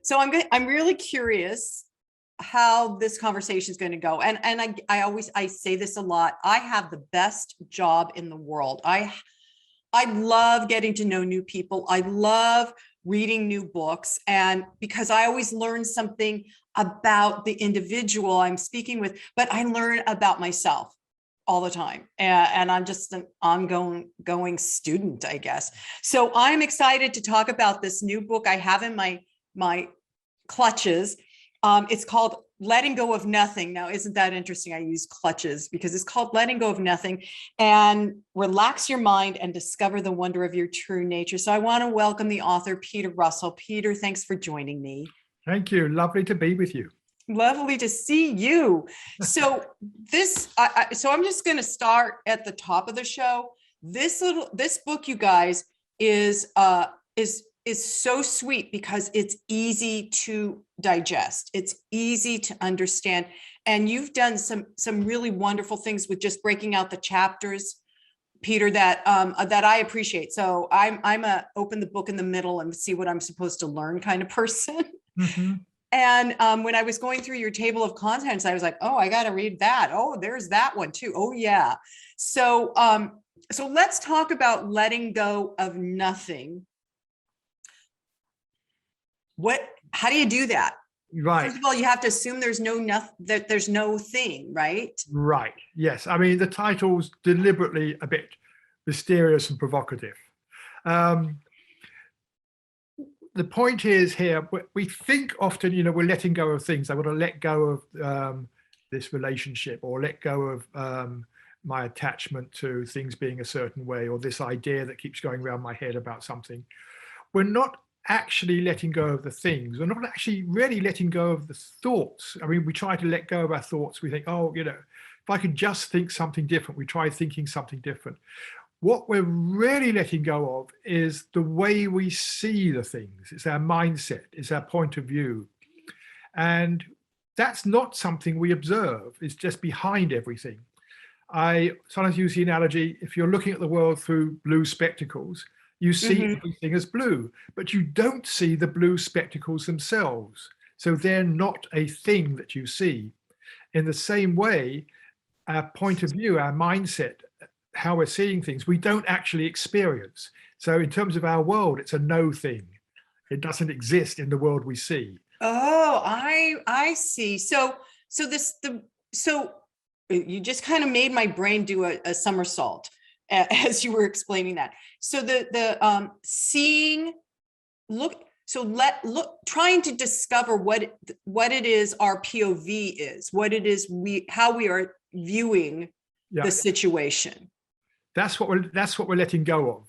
So I'm really curious how this conversation is going to go. And I say this a lot. I have the best job in the world. I love getting to know new people. I love reading new books, and because I always learn something about the individual I'm speaking with, but I learn about myself all the time. And I'm just an ongoing student, I guess. So I'm excited to talk about this new book I have in my clutches. It's called Letting Go of Nothing. Now, isn't that interesting? I use clutches because it's called Letting Go of Nothing, and relax your mind and discover the wonder of your true nature. So I want to welcome the author, Peter Russell. Peter, thanks for joining me. Thank you. Lovely to be with you. Lovely to see you. So so I'm just going to start at the top of the show. This book, you guys, is so sweet because it's easy to digest. It's easy to understand. And you've done some really wonderful things with just breaking out the chapters, Peter, that I appreciate. So I'm a open the book in the middle and see what I'm supposed to learn kind of person. Mm-hmm. And when I was going through your table of contents, I was like, oh, I got to read that. Oh, there's that one too. Oh, yeah. So let's talk about letting go of nothing. How do you do that? Right. First of all, you have to assume there's no thing, right? Right. Yes. I mean, the title's deliberately a bit mysterious and provocative. The point is here, we think often, we're letting go of things. I want to let go of this relationship, or let go of my attachment to things being a certain way, or this idea that keeps going around my head about something. We're not actually letting go of the things. We're not actually really letting go of the thoughts. I mean, we try to let go of our thoughts. We think, oh, if I could just think something different, we try thinking something different. What we're really letting go of is the way we see the things. It's our mindset, it's our point of view. And that's not something we observe. It's just behind everything. I sometimes use the analogy, if you're looking at the world through blue spectacles, you see everything as blue, but you don't see the blue spectacles themselves. So they're not a thing that you see. In the same way, our point of view, our mindset, how we're seeing things, we don't actually experience. So in terms of our world, it's a no thing. It doesn't exist in the world we see. Oh, I see. So you just kind of made my brain do a somersault as you were explaining that. So the seeing, trying to discover what it is our POV is, what it is how we are viewing the situation. That's what we're letting go of.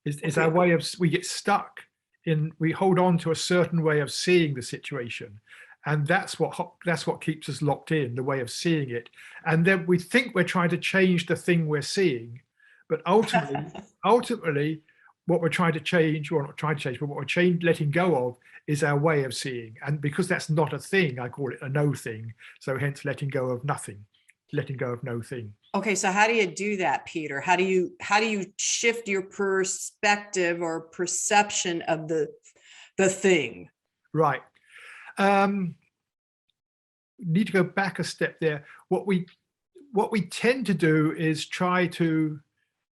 Is our way of, we get stuck in, we hold on to a certain way of seeing the situation, and that's what keeps us locked in, the way of seeing it. And then we think we're trying to change the thing we're seeing, but ultimately, what we're trying to change, or not trying to change, but what we're letting go of is our way of seeing. And because that's not a thing, I call it a no thing. So hence letting go of nothing, letting go of no thing. Okay, so how do you do that, Peter? How do you shift your perspective or perception of the thing? Right. Need to go back a step there. What we tend to do is try to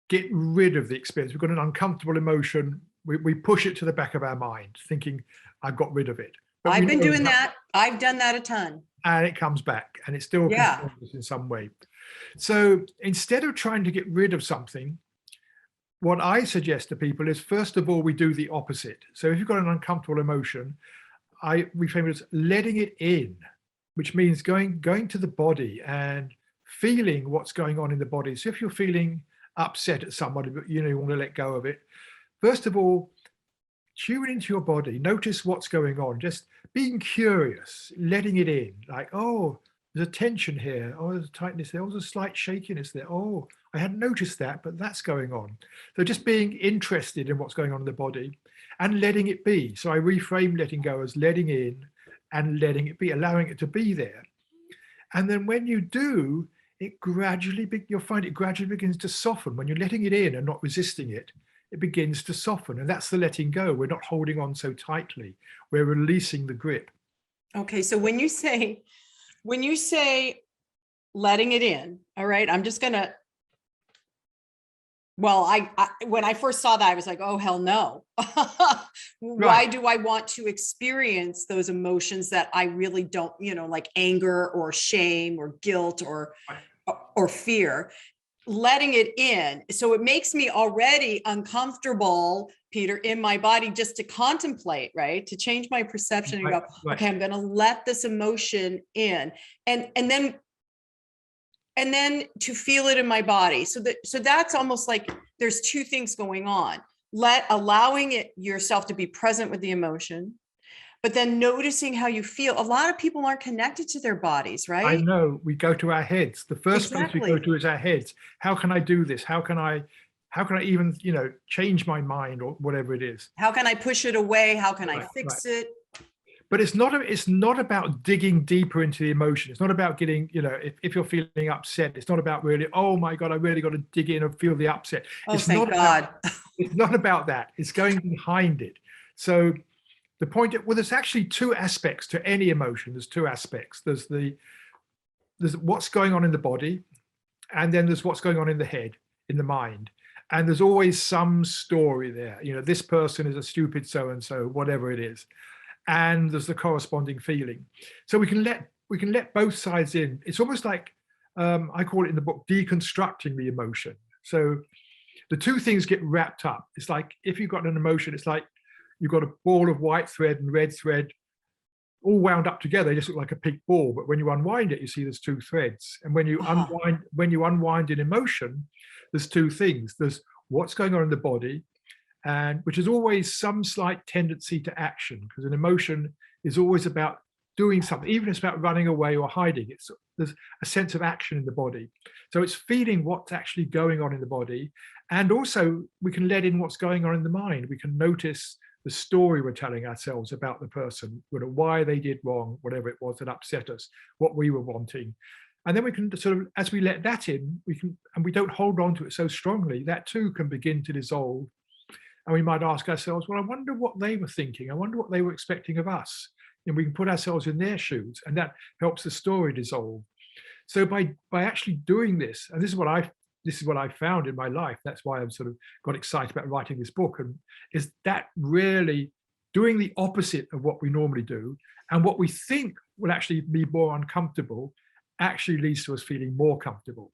get rid of the experience. We've got an uncomfortable emotion. We push it to the back of our mind, thinking, I've got rid of it. But I've been doing that. I've done that a ton. And it comes back, and it still controls us in some way. So instead of trying to get rid of something, what I suggest to people is, first of all, we do the opposite. So if you've got an uncomfortable emotion, I reframe it as letting it in, which means going to the body and feeling what's going on in the body. So if you're feeling upset at somebody, but you want to let go of it, first of all, tune into your body, notice what's going on, just being curious, letting it in, like, oh, there's a tension here, oh, there's a tightness there, oh, there's a slight shakiness there, oh, I hadn't noticed that, but that's going on. So just being interested in what's going on in the body and letting it be. So I reframe letting go as letting in and letting it be, allowing it to be there. And then when you do, you'll find it gradually begins to soften. When you're letting it in and not resisting it, it begins to soften. And that's the letting go. We're not holding on so tightly. We're releasing the grip. Okay. So when you say letting it in, all right, I'm just going to, well, when I first saw that, I was like, oh, hell no. Why do I want to experience those emotions that I really don't, like anger or shame or guilt or fear? Letting it in. So it makes me already uncomfortable, Peter, in my body just to contemplate, right? To change my perception and go, okay, I'm going to let this emotion in. And then to feel it in my body. So that's almost like there's two things going on. Allowing it yourself to be present with the emotion, but then noticing how you feel. A lot of people aren't connected to their bodies, right? I know, we go to our heads. The first place we go to is our heads. How can I do this? How can I even, change my mind or whatever it is? How can I push it away? How can I fix it? But it's not about digging deeper into the emotion. It's not about getting, if you're feeling upset, it's not about really, oh my God, I really got to dig in and feel the upset. Oh, thank God. It's not about that. It's going behind it. So the point, there's actually two aspects to any emotion. There's two aspects. There's what's going on in the body, and then there's what's going on in the head, in the mind. And there's always some story there. This person is a stupid so-and-so, whatever it is. And there's the corresponding feeling. So we can let both sides in. It's almost like, I call it in the book, deconstructing the emotion. So the two things get wrapped up. It's like, if you've got an emotion, it's like you've got a ball of white thread and red thread all wound up together. They just look like a pink ball. But when you unwind it, you see there's two threads. And when you unwind an emotion, there's two things. There's what's going on in the body, and which is always some slight tendency to action, because an emotion is always about doing something, even if it's about running away or hiding. There's a sense of action in the body. So it's feeling what's actually going on in the body. And also we can let in what's going on in the mind. We can notice the story we're telling ourselves about the person, why they did wrong, whatever it was that upset us, what we were wanting. And then we can sort of, as we let that in, and we don't hold on to it so strongly, that too can begin to dissolve. And we might ask ourselves, well, I wonder what they were thinking. I wonder what they were expecting of us. And we can put ourselves in their shoes, and that helps the story dissolve. So by actually doing this, and this is what I found in my life. That's why I've sort of got excited about writing this book, and is that really doing the opposite of what we normally do, and what we think will actually be more uncomfortable actually leads to us feeling more comfortable.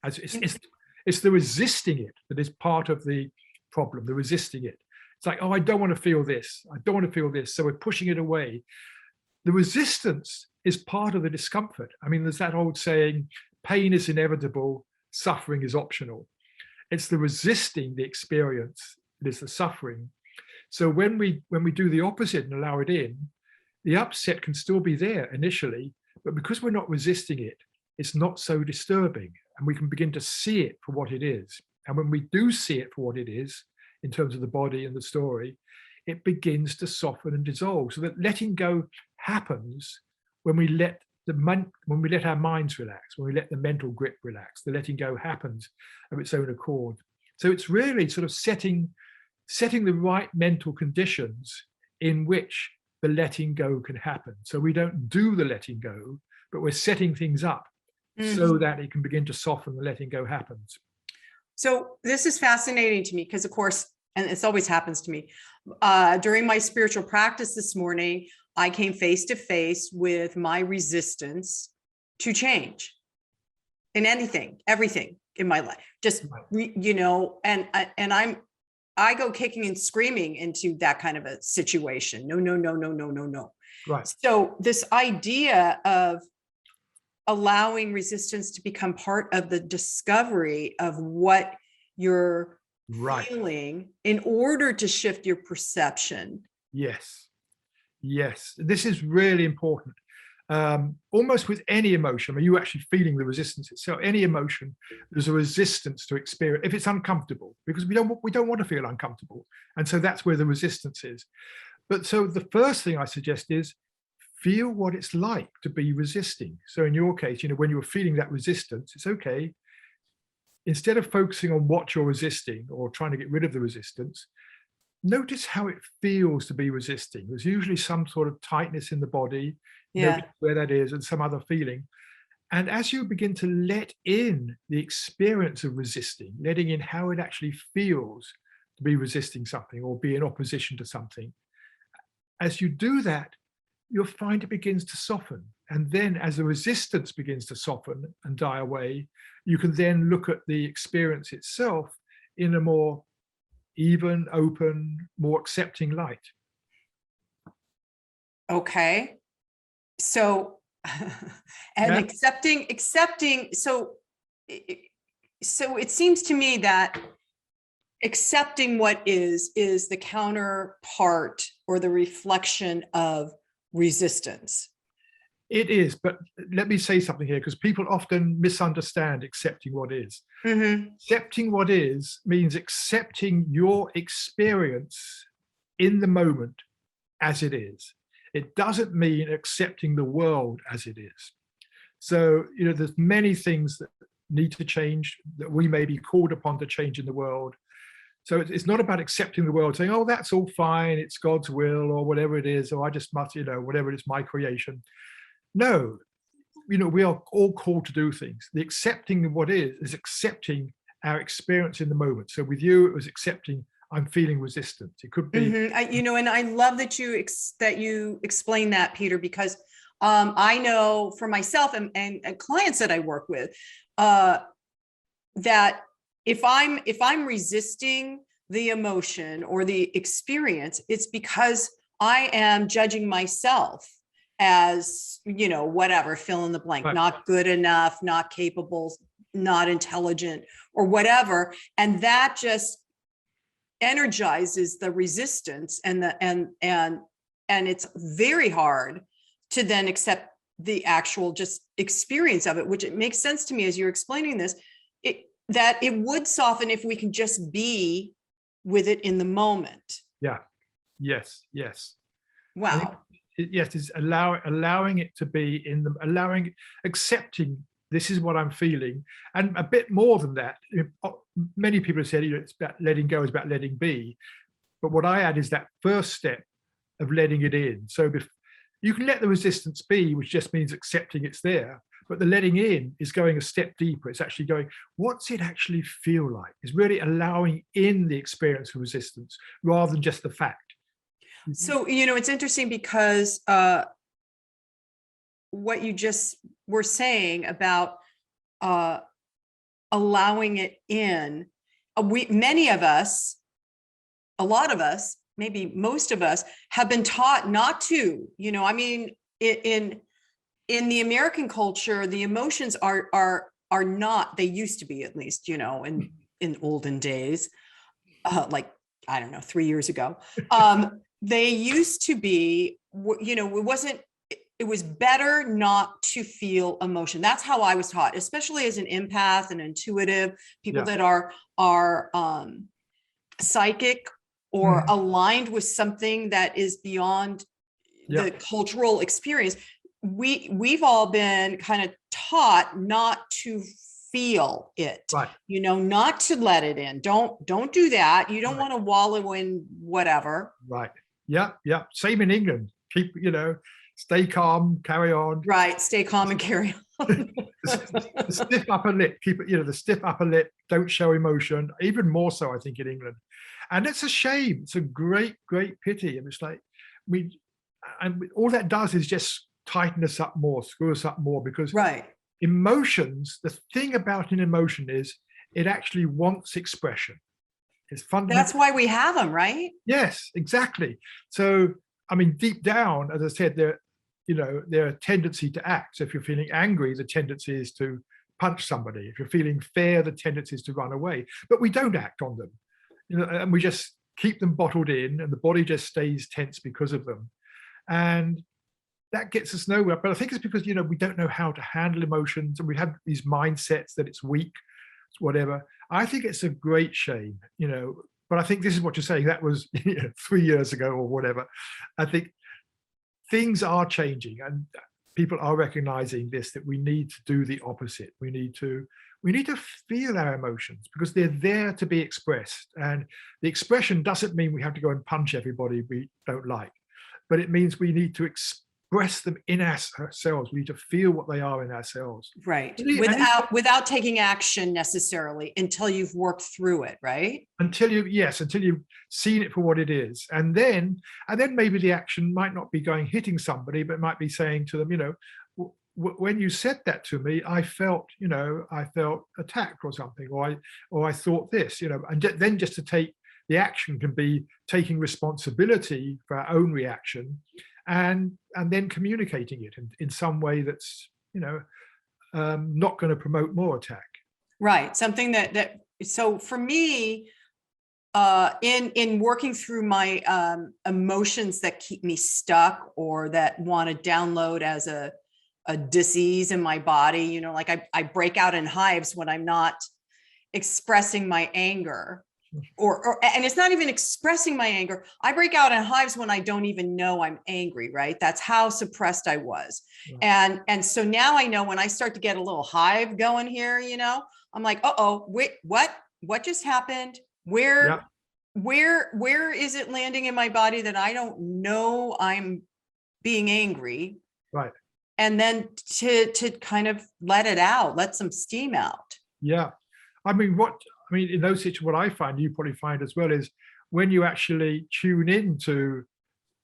As it's the resisting it that is part of the problem, the resisting it. It's like, oh, I don't want to feel this. I don't want to feel this. So we're pushing it away. The resistance is part of the discomfort. I mean, there's that old saying, pain is inevitable, suffering is optional. It's the resisting the experience that is the suffering. So when we do the opposite and allow it in, the upset can still be there initially, but because we're not resisting it, it's not so disturbing, and we can begin to see it for what it is. And when we do see it for what it is, in terms of the body and the story, it begins to soften and dissolve. So that letting go happens when we let our minds relax, when we let the mental grip relax. The letting go happens of its own accord. So it's really sort of setting the right mental conditions in which the letting go can happen. So we don't do the letting go, but we're setting things up so that it can begin to soften. The letting go happens. So this is fascinating to me because, of course, and this always happens to me, during my spiritual practice this morning, I came face to face with my resistance to change in everything in my life. Just, and I go kicking and screaming into that kind of a situation. No. Right. So this idea of allowing resistance to become part of the discovery of what you're feeling in order to shift your perception. Yes. This is really important. Almost with any emotion, are you actually feeling the resistance itself? Any emotion, there's a resistance to experience if it's uncomfortable, because we don't want to feel uncomfortable, and so that's where the resistance is. But so the first thing I suggest is feel what it's like to be resisting. So in your case, when you were feeling that resistance, it's okay. instead of focusing on what you're resisting or trying to get rid of the resistance, notice how it feels to be resisting. There's usually some sort of tightness in the body, Yeah. notice where that is, and some other feeling. And as you begin to let in the experience of resisting, letting in how it actually feels to be resisting something or be in opposition to something, as you do that, you'll find it begins to soften. And then as the resistance begins to soften and die away, you can then look at the experience itself in a more even, open, more accepting light. Okay. So, and Yeah. accepting, so, so it seems to me that accepting what is the counterpart or the reflection of resistance. It is, but let me say something here, because people often misunderstand accepting what is. Mm-hmm. Accepting what is means accepting your experience in the moment as it is. It doesn't mean accepting the world as it is. So, there's many things that need to change, that we may be called upon to change in the world. So it's not about accepting the world, saying, oh, that's all fine, it's God's will, or whatever it is, or I just must, whatever it is, my creation. No, we are all called to do things. The accepting of what is accepting our experience in the moment. So with you, it was accepting I'm feeling resistance. It could be, And I love that you explain that, Peter, because I know for myself and clients that I work with, that if I'm resisting the emotion or the experience, it's because I am judging myself as, whatever, fill in the blank, right, not good enough, not capable, not intelligent, or whatever. And that just energizes the resistance and it's very hard to then accept the actual just experience of it, which it makes sense to me as you're explaining this, that it would soften if we can just be with it in the moment. yeah, yes. Wow. Yes, is allowing it to be accepting this is what I'm feeling, and a bit more than that. Many people have said it's about letting go, is about letting be, but what I add is that first step of letting it in. So you can let the resistance be, which just means accepting it's there, but the letting in is going a step deeper. It's actually going, what's it actually feel like? It's really allowing in the experience of resistance rather than just the fact. So, it's interesting because what you just were saying about allowing it in, many of us, a lot of us, maybe most of us, have been taught not to, in the American culture, the emotions are not, they used to be, at least, in olden days, like, I don't know, 3 years ago. They used to be, it was better not to feel emotion. That's how I was taught, especially as an empath and intuitive, people that are psychic or aligned with something that is beyond the cultural experience. We've all been kind of taught not to feel it, right, not to let it in. Don't do that. You don't want to wallow in whatever. Right. Yeah. Same in England. Keep, stay calm, carry on. Right. Stay calm and carry on. The stiff upper lip, keep it, the stiff upper lip, don't show emotion, even more so, I think, in England. And it's a shame. It's a great, great pity. And it's like, all that does is just tighten us up more, screw us up more, because emotions, the thing about an emotion is it actually wants expression. It's fundamental. That's why we have them, right? Yes, exactly. So, deep down, as I said, they're a tendency to act. So if you're feeling angry, the tendency is to punch somebody. If you're feeling fear, the tendency is to run away. But we don't act on them, and we just keep them bottled in, and the body just stays tense because of them. And that gets us nowhere. But I think it's because, we don't know how to handle emotions, and we have these mindsets that it's weak, whatever. I think it's a great shame, but I think this is what you're saying. That was 3 years ago or whatever. I think things are changing, and people are recognizing this, that we need to do the opposite. We need to feel our emotions because they're there to be expressed. And the expression doesn't mean we have to go and punch everybody we don't like, but it means we need to express them in ourselves. We need to feel what they are in ourselves. Right. And Without taking action necessarily until you've worked through it, right? until you've seen it for what it is. And then maybe the action might not be going hitting somebody, but it might be saying to them, when you said that to me, I felt attacked or something, or I thought this, and then just to take the action can be taking responsibility for our own reaction, and then communicating it in some way that's not going to promote more attack. Right. Something that so for me, in working through my emotions that keep me stuck or that want to download as a disease in my body, like I break out in hives when I'm not expressing my anger, and it's not even expressing my anger. I break out in hives when I don't even know I'm angry, right? That's how suppressed I was. Right. And so now I know when I start to get a little hive going here, I'm like, wait, what just happened? Where is it landing in my body that I don't know I'm being angry? Right. And then to kind of let it out, let some steam out. Yeah. In those situations, what I find, you probably find as well, is when you actually tune into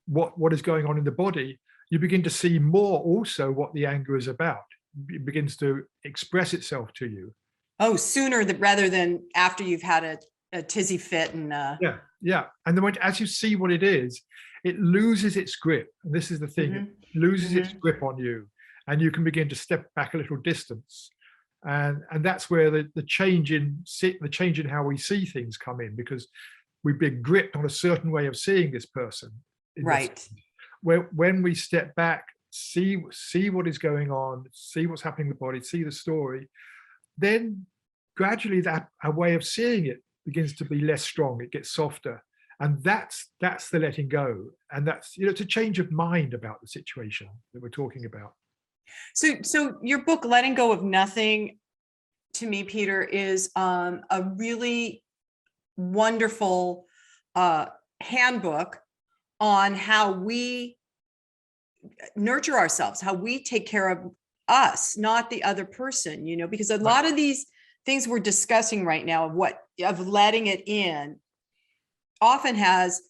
what is going on in the body, you begin to see more also what the anger is about. It begins to express itself to you. Oh, sooner rather than after you've had a tizzy fit and yeah. And then as you see what it is, it loses its grip. And this is the thing, it loses its grip on you, and you can begin to step back a little distance. And that's where the change in how we see things come in, because we've been gripped on a certain way of seeing this person. Right. When we step back, see what is going on, see what's happening in the body, see the story, then gradually our way of seeing it begins to be less strong. It gets softer. And that's the letting go. And that's, it's a change of mind about the situation that we're talking about. So your book, Letting Go of Nothing, to me, Peter, is a really wonderful handbook on how we nurture ourselves, how we take care of us, not the other person, because a lot of these things we're discussing right now of letting it in often happens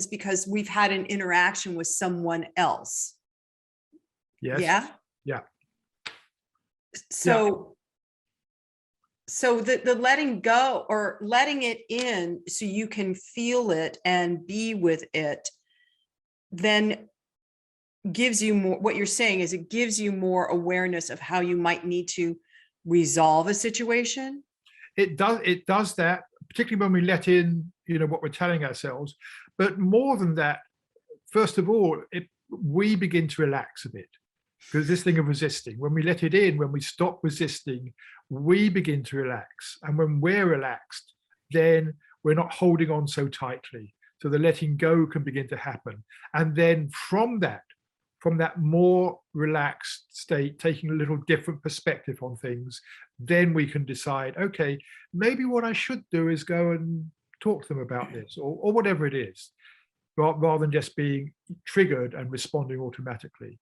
because we've had an interaction with someone else. Yes. Yeah. So the letting go or letting it in so you can feel it and be with it then gives you more. What you're saying is it gives you more awareness of how you might need to resolve a situation. It does that, particularly when we let in, what we're telling ourselves. But more than that, first of all, we begin to relax a bit. Because this thing of resisting, when we let it in, when we stop resisting, we begin to relax. And when we're relaxed, then we're not holding on so tightly. So the letting go can begin to happen. And then from that more relaxed state, taking a little different perspective on things, then we can decide, okay, maybe what I should do is go and talk to them about this, or whatever it is, rather than just being triggered and responding automatically.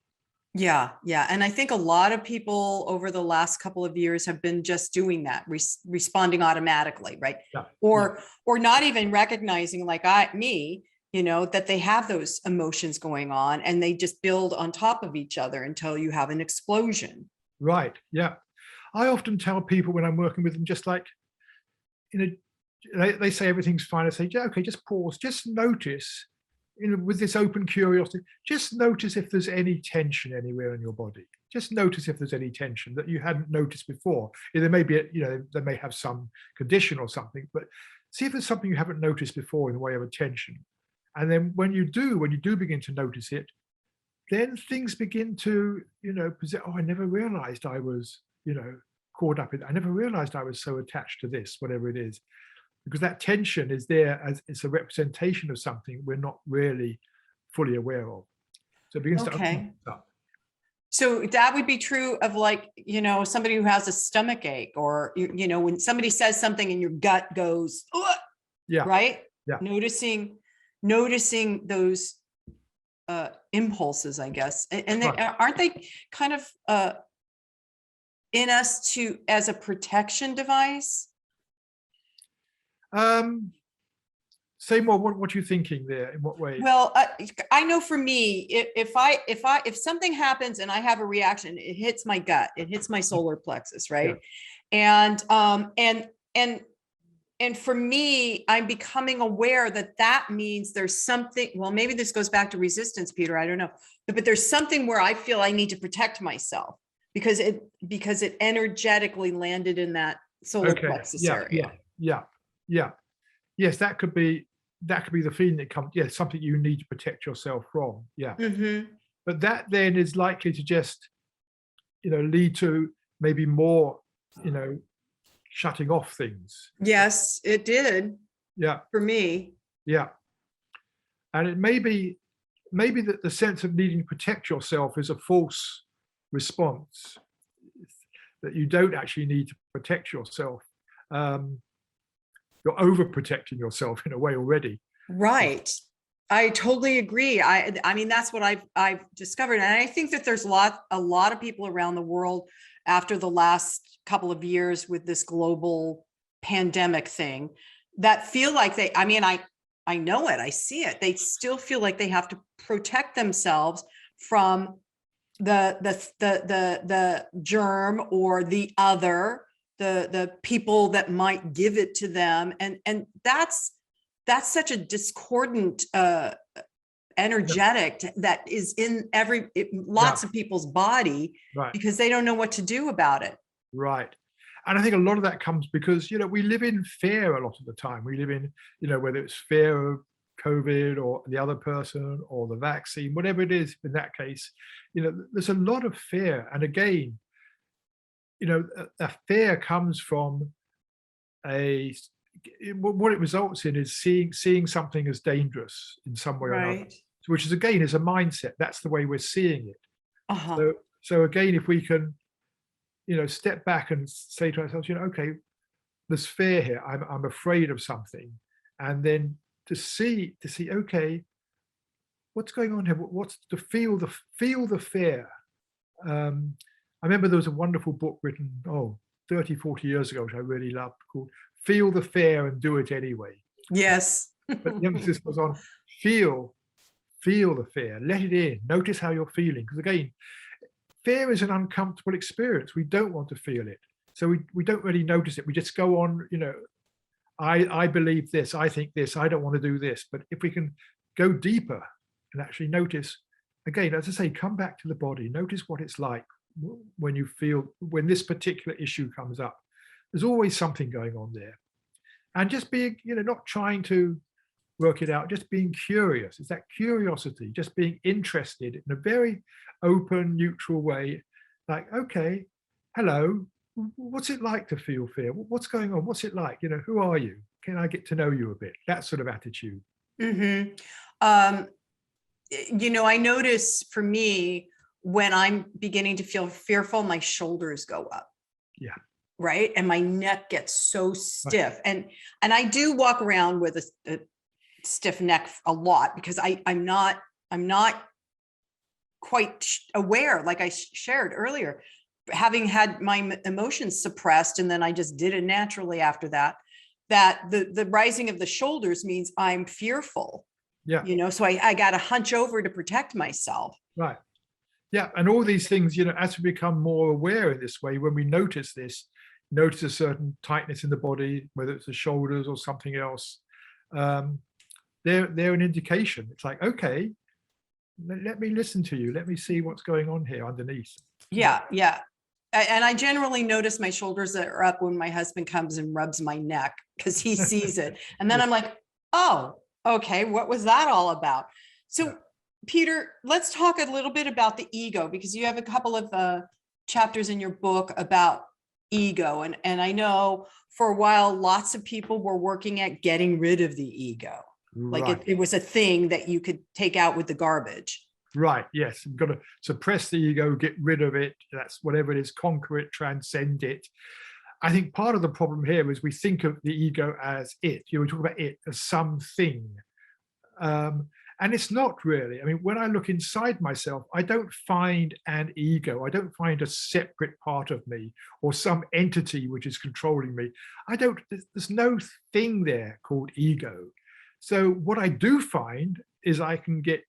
Yeah. And I think a lot of people over the last couple of years have been just doing that, responding automatically, right? Yeah. Or not even recognizing, like that they have those emotions going on, and they just build on top of each other until you have an explosion. Right. Yeah. I often tell people when I'm working with them, just like, they say everything's fine. I say, yeah, okay, just pause, just notice. With this open curiosity, just notice if there's any tension anywhere in your body. Just notice if there's any tension that you hadn't noticed before. There may be, they may have some condition or something, but see if there's something you haven't noticed before in the way of a tension. And then when you do begin to notice it, then things begin to, present, I never realized I was, caught up in, I never realized I was so attached to this, whatever it is. Because that tension is there as it's a representation of something we're not really fully aware of. So it begins to open up. So that would be true of like, somebody who has a stomach ache, or, when somebody says something and your gut goes, "Ugh," Yeah. right? Yeah. Noticing those impulses, I guess. And they, Right. aren't they kind of in us as a protection device? Say more. What are you thinking there? In what way? Well, I know for me, if something happens and I have a reaction, it hits my gut, it hits my solar plexus, right? And for me, I'm becoming aware that means there's something. Well, maybe this goes back to resistance, Peter. I don't know, but there's something where I feel I need to protect myself because it energetically landed in that solar plexus area. Yeah. Yes, that could be the feeling that comes. Yes, something you need to protect yourself from. Yeah. Mm-hmm. But that then is likely to just, lead to maybe more, shutting off things. Yes, it did. Yeah. For me. Yeah. And it may be that the sense of needing to protect yourself is a false response, that you don't actually need to protect yourself. You're overprotecting yourself in a way already. Right. I totally agree. I mean, that's what I've discovered. And I think that there's a lot of people around the world after the last couple of years with this global pandemic thing that feel like I know it, I see it. They still feel like they have to protect themselves from the germ or the other, the people that might give it to them. And that's such a discordant energetic that is in lots of people's body, Right. because they don't know what to do about it. Right. And I think a lot of that comes because, we live in fear a lot of the time. We live in, whether it's fear of COVID or the other person or the vaccine, whatever it is in that case, there's a lot of fear. And again, a fear comes from what it results in is seeing something as dangerous in some way or another, which is again is a mindset. That's the way we're seeing it. Uh-huh. So again, if we can, step back and say to ourselves, okay, there's fear here. I'm afraid of something, and then to see, okay, what's going on here? What's to feel the fear. I remember there was a wonderful book written 30, 40 years ago, which I really loved, called "Feel the Fear and Do It Anyway." Yes. But the emphasis was on feel the fear, let it in, notice how you're feeling. Because again, fear is an uncomfortable experience. We don't want to feel it. So we don't really notice it. We just go on, I believe this, I think this, I don't want to do this. But if we can go deeper and actually notice, again, as I say, come back to the body, notice what it's like when this particular issue comes up. There's always something going on there. And just being, not trying to work it out, just being curious. It's that curiosity, just being interested in a very open, neutral way. Like, okay, hello, what's it like to feel fear? What's going on? What's it like? Who are you? Can I get to know you a bit? That sort of attitude. Mm-hmm. I notice for me, when I'm beginning to feel fearful, my shoulders go up. Yeah. Right. And my neck gets so stiff. Right. And I do walk around with a stiff neck a lot because I'm not quite aware, like I shared earlier, having had my emotions suppressed, and then I just did it naturally after that the rising of the shoulders means I'm fearful. Yeah. So I got to hunch over to protect myself. Right. Yeah. And all these things, as we become more aware in this way, when we notice a certain tightness in the body, whether it's the shoulders or something else, they're an indication. It's like, okay, let me listen to you. Let me see what's going on here underneath. Yeah. And I generally notice my shoulders that are up when my husband comes and rubs my neck because he sees it. And then I'm like, oh, okay, what was that all about? So Peter, let's talk a little bit about the ego, because you have a couple of chapters in your book about ego. And I know for a while, lots of people were working at getting rid of the ego. Right. Like it was a thing that you could take out with the garbage. Right. Yes. We've got to suppress the ego, get rid of it. That's whatever it is, conquer it, transcend it. I think part of the problem here is we think of the ego as it. You know, we talk about it as something. And it's not really. I mean, when I look inside myself, I don't find an ego. I don't find a separate part of me or some entity which is controlling me. There's no thing there called ego. So what I do find is I can get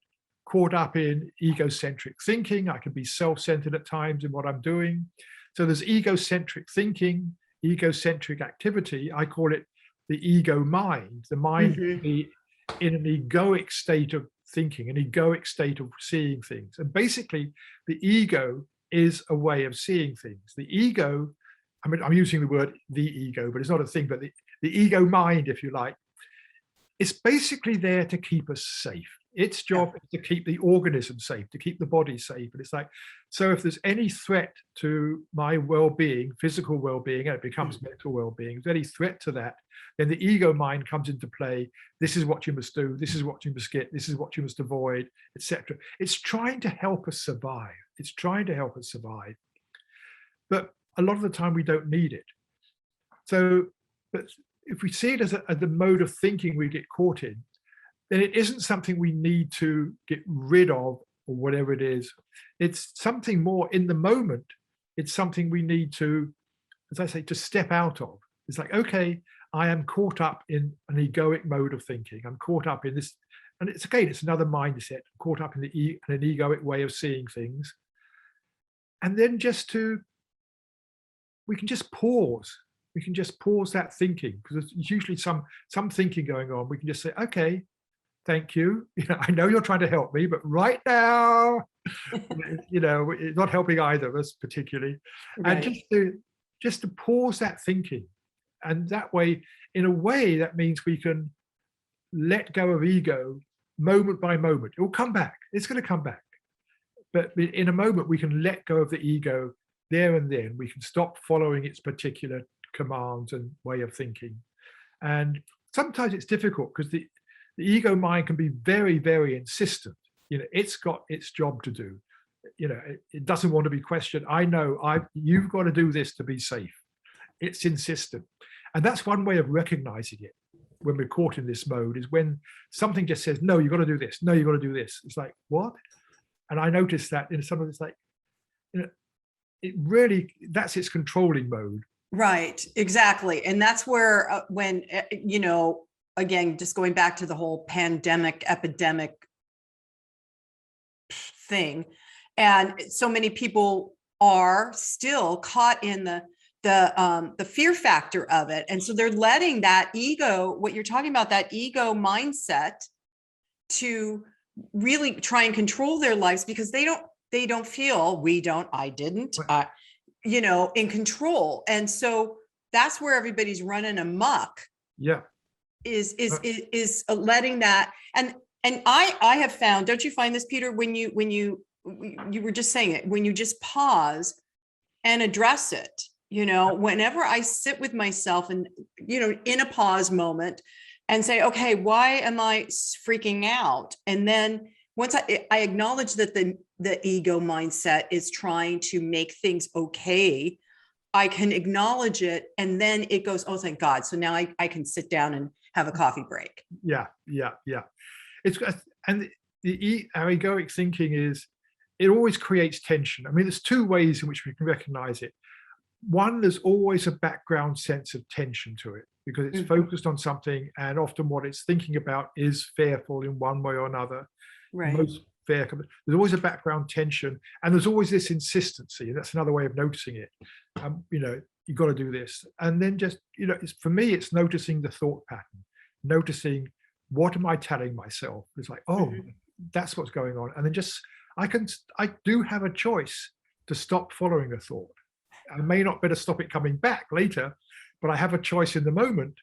caught up in egocentric thinking. I can be self-centered at times in what I'm doing. So there's egocentric thinking, egocentric activity. I call it the ego mind. The mind can be in an egoic state of thinking, an egoic state of seeing things. And basically, the ego is a way of seeing things. The ego, I mean, I'm using the word the ego, but it's not a thing, but the ego mind, if you like, it's basically there to keep us safe. Its job is to keep the organism safe, to keep the body safe. And it's like, so if there's any threat to my well-being, physical well-being, and it becomes mental well-being, if there's any threat to that, then the ego mind comes into play. This is what you must do. This is what you must get. This is what you must avoid, etc. It's trying to help us survive. It's trying to help us survive. But a lot of the time we don't need it. So, but if we see it as the mode of thinking we get caught in, then it isn't something we need to get rid of or whatever it is. It's something more in the moment. It's something we need to, as I say, to step out of. It's like, okay, I am caught up in an egoic mode of thinking. I'm caught up in this, and it's again, it's another mindset, I'm caught up in an egoic way of seeing things. And then we can just pause. We can just pause that thinking, because there's usually some thinking going on. We can just say, okay, thank you. I know you're trying to help me, but right now, it's not helping either of us particularly. Right. And just to pause that thinking. And that way, in a way, that means we can let go of ego moment by moment. It will come back. It's going to come back. But in a moment, we can let go of the ego there and then. We can stop following its particular commands and way of thinking. And sometimes it's difficult because the ego mind can be very, very insistent. It's got its job to do. It doesn't want to be questioned. I know you've got to do this to be safe. It's insistent. And that's one way of recognizing it when we're caught in this mode, is when something just says, no, you've got to do this. No, you've got to do this. It's like, what? And I noticed that in some of it's like, it really, that's its controlling mode. Right, exactly. And that's where when, again, just going back to the whole pandemic, epidemic thing. And so many people are still caught in the fear factor of it. And so they're letting that ego, what you're talking about, that ego mindset, to really try and control their lives, because they don't feel, I didn't, in control. And so that's where everybody's running amok. Yeah. Is letting that, and I have found, don't you find this, Peter, when you were just saying it, when you just pause and address it, whenever I sit with myself and, in a pause moment and say, okay, why am I freaking out? And then once I acknowledge that the ego mindset is trying to make things okay, I can acknowledge it, and then it goes, oh, thank God. So now I can sit down and have a coffee break. Yeah. And our egoic thinking it always creates tension. I mean, there's two ways in which we can recognize it. One, there's always a background sense of tension to it, because it's focused on something, and often what it's thinking about is fearful in one way or another. Right. Most fear, there's always a background tension, and there's always this insistency. That's another way of noticing it. You've got to do this. And then just, for me, it's noticing the thought pattern, noticing, what am I telling myself? It's like, oh, that's what's going on. And then I do have a choice to stop following a thought. I may not better stop it coming back later, but I have a choice in the moment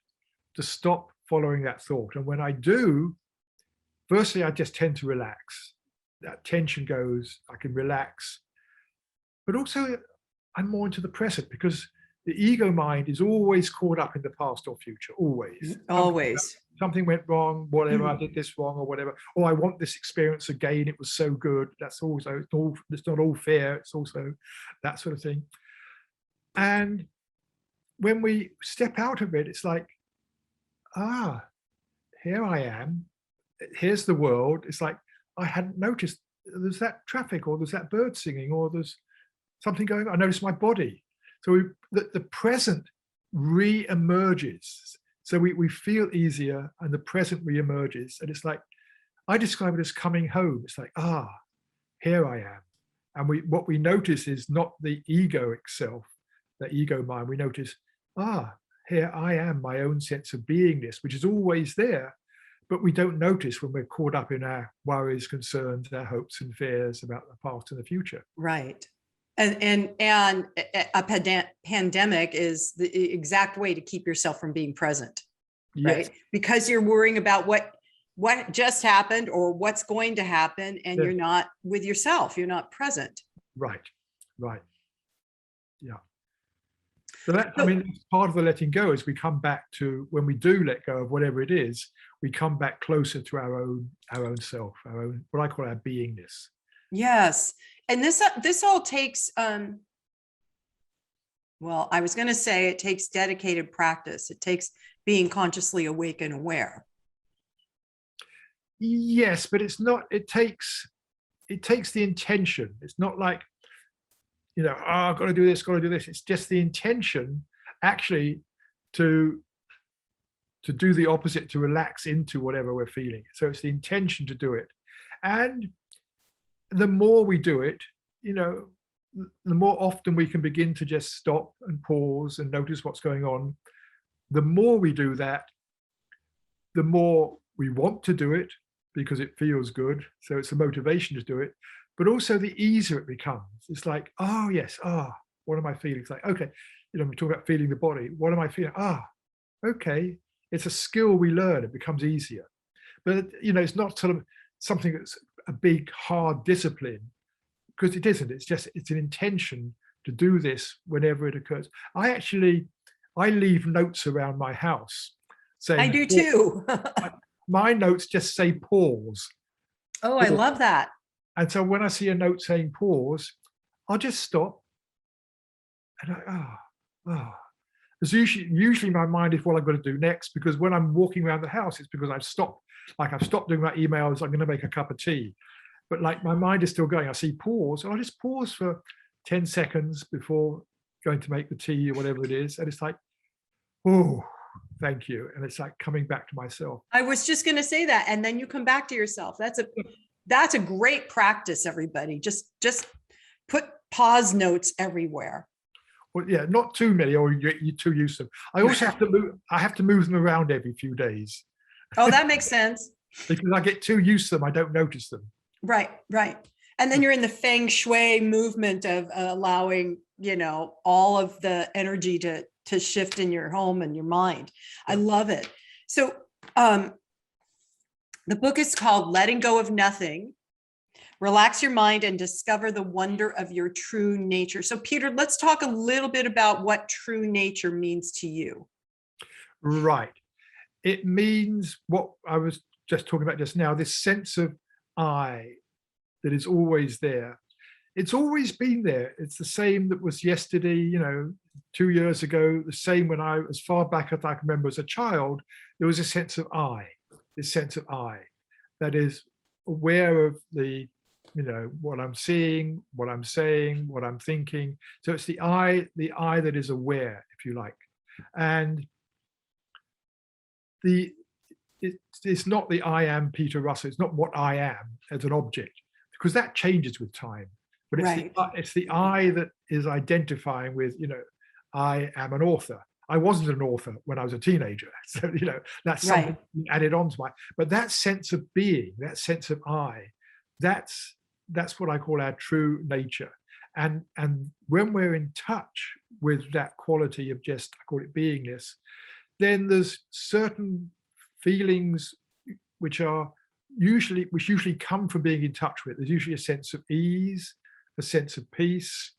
to stop following that thought. And when I do, firstly, I just tend to relax. That tension goes, I can relax. But also, I'm more into the present, because The ego mind is always caught up in the past or future, always. Always. Something went wrong, whatever, I did this wrong or whatever. Oh, I want this experience again. It was so good. That's also, it's not all fair. It's also that sort of thing. And when we step out of it, it's like, here I am. Here's the world. It's like, I hadn't noticed there's that traffic, or there's that bird singing, or there's something going on. I noticed my body. So the present re-emerges. So we feel easier, and the present re-emerges. And it's like, I describe it as coming home. It's like, here I am. And what we notice is not the ego itself, the ego mind. We notice, here I am, my own sense of beingness, which is always there. But we don't notice when we're caught up in our worries, concerns, our hopes and fears about the past and the future. Right. And a pandemic is the exact way to keep yourself from being present, right? Yes. Because you're worrying about what just happened or what's going to happen, and you're not with yourself. You're not present. Right. Yeah. So that, I mean, part of the letting go is we come back to, when we do let go of whatever it is, we come back closer to our own self, our own, what I call our beingness. Yes. And this all takes, well, I was going to say it takes dedicated practice. It takes being consciously awake and aware. Yes, but it's not, it takes the intention. It's not like, I've got to do this, got to do this. It's just the intention actually to do the opposite, to relax into whatever we're feeling. So it's the intention to do it. And the more we do it, the more often we can begin to just stop and pause and notice what's going on. The more we do that, the more we want to do it because it feels good. So it's a motivation to do it, but also the easier it becomes. It's like, what am I feeling? It's like, okay, we talk about feeling the body. What am I feeling? Okay. It's a skill we learn. It becomes easier. But, it's not sort of something that's a big, hard discipline, because it isn't. It's an intention to do this whenever it occurs. I leave notes around my house saying, I do too. My notes just say pause. Oh, I love that. And so when I see a note saying pause, I'll just stop. And It's usually my mind is what I've got to do next, because when I'm walking around the house, it's because I've stopped doing my emails. I'm going to make a cup of tea. But like my mind is still going. I see pause, and I'll just pause for 10 seconds before going to make the tea or whatever it is. And it's like, oh, thank you. And it's like coming back to myself. I was just going to say that. And then you come back to yourself. That's a great practice, everybody. Just put pause notes everywhere. Well, yeah, not too many, or you're too used to them. I also have to move them around every few days. Oh, that makes sense. Because I get too used to them, I don't notice them. Right. And then you're in the feng shui movement of allowing, all of the energy to shift in your home and your mind. I love it. So the book is called Letting Go of Nothing. Relax your mind and discover the wonder of your true nature. So Peter, let's talk a little bit about what true nature means to you. Right. It means what I was just talking about just now, this sense of I that is always there. It's always been there. It's the same that was yesterday, 2 years ago, the same when as far back as I can remember as a child, there was a sense of I, this sense of I that is aware of what I'm seeing, what I'm saying, what I'm thinking. So it's the I that is aware, if you like. And it's not the I am Peter Russell. It's not what I am as an object, because that changes with time. But it's the I that is identifying with, I am an author. I wasn't an author when I was a teenager. So, that's something added on to but that sense of being, that sense of I, that's what I call our true nature. And when we're in touch with that quality of just, I call it beingness, then there's certain feelings which usually come from being in touch with. There's usually a sense of ease, a sense of peace.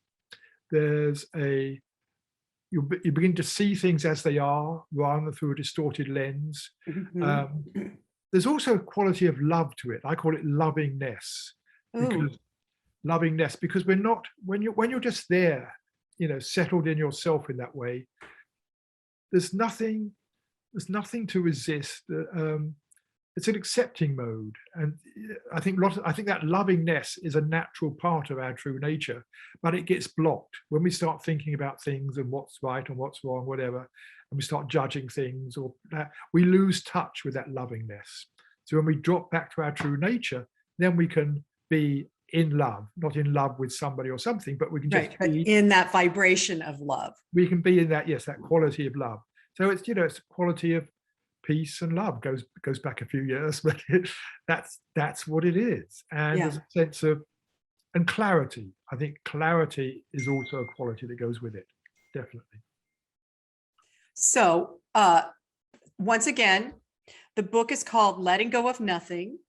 There's a sense of, I call it beingness, and when we're in touch with that quality of just, I call it beingness, then there's certain feelings which usually come from being in touch with. There's usually a sense of ease, a sense of peace. There's a sense of, I call it beingness, and when we're in touch with that quality of just, I call it beingness, then there's certain feelings which usually come from being in touch with. There's usually a sense of ease, a sense of peace. There's you begin to see things as they are rather than through a distorted lens. Mhm. There's also a quality of love to it. I call it lovingness, Ooh, because we're not, when you're just there, settled in yourself in that way, there's nothing to resist. It's an accepting mode, and I think that lovingness is a natural part of our true nature, but it gets blocked when we start thinking about things and what's right and what's wrong, whatever, and we start judging things, or that we lose touch with that lovingness. So when we drop back to our true nature, then we can be in love, not in love with somebody or something, but we can just right. But be, in that vibration of love. we can be in that, yes, that quality of love. So it's, it's a quality of peace and love, goes back a few years, but that's what it is. And Yeah. there's a sense of, and clarity. I think clarity is also a quality that goes with it, definitely. So once again, the book is called Letting Go of Nothing.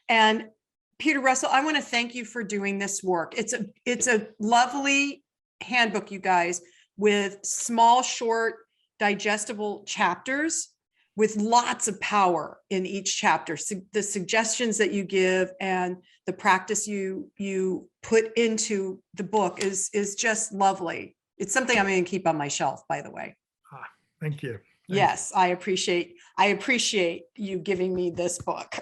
And Peter Russell, I want to thank you for doing this work. It's a lovely handbook, you guys, with small, short, digestible chapters with lots of power in each chapter. So the suggestions that you give and the practice you put into the book is just lovely. It's something I'm going to keep on my shelf, by the way. Thank you. Yes, I appreciate you giving me this book.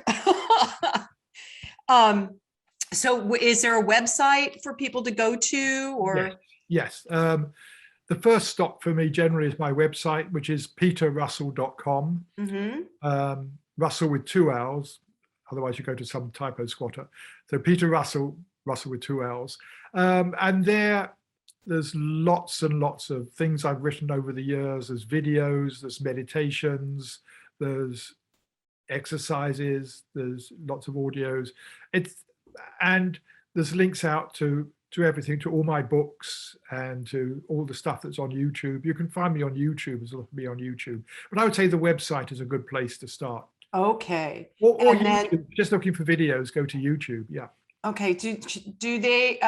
So is there a website for people to go to, or? Yes. The first stop for me generally is my website, which is peterrussell.com. Mm-hmm. Russell with 2 L's, otherwise you go to some typo squatter. So Peter Russell with 2 L's. And there's lots and lots of things I've written over the years. There's videos, there's meditations, there's exercises, there's lots of audios. And there's links out to everything, to all my books and to all the stuff that's on YouTube. You can find me on YouTube, as well as me on YouTube. But I would say the website is a good place to start. Okay. Or And YouTube, then, just looking for videos, go to YouTube. Yeah. okay. Do they,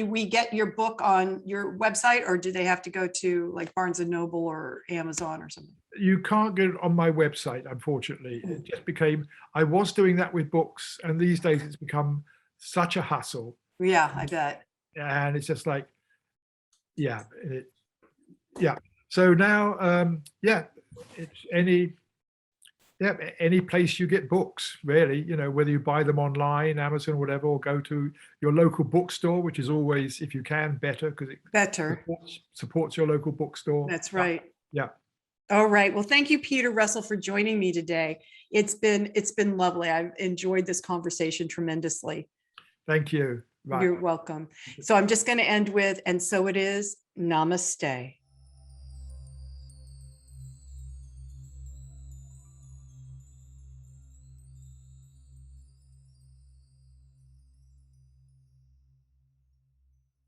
we get your book on your website, or do they have to go to like Barnes and Noble or Amazon or something? You can't get it on my website, unfortunately. It just became, I was doing that with books, and these days it's become such a hassle. Yeah, I bet. And it's just like, yeah. So now, it's any place you get books, really, whether you buy them online, Amazon, or whatever, or go to your local bookstore, which is always, if you can, better, because it Better. supports your local bookstore. That's right. Yeah. All right. Well, thank you, Peter Russell, for joining me today. It's been lovely. I've enjoyed this conversation tremendously. Thank you. Right. You're welcome. So I'm just going to end with, and so it is, namaste.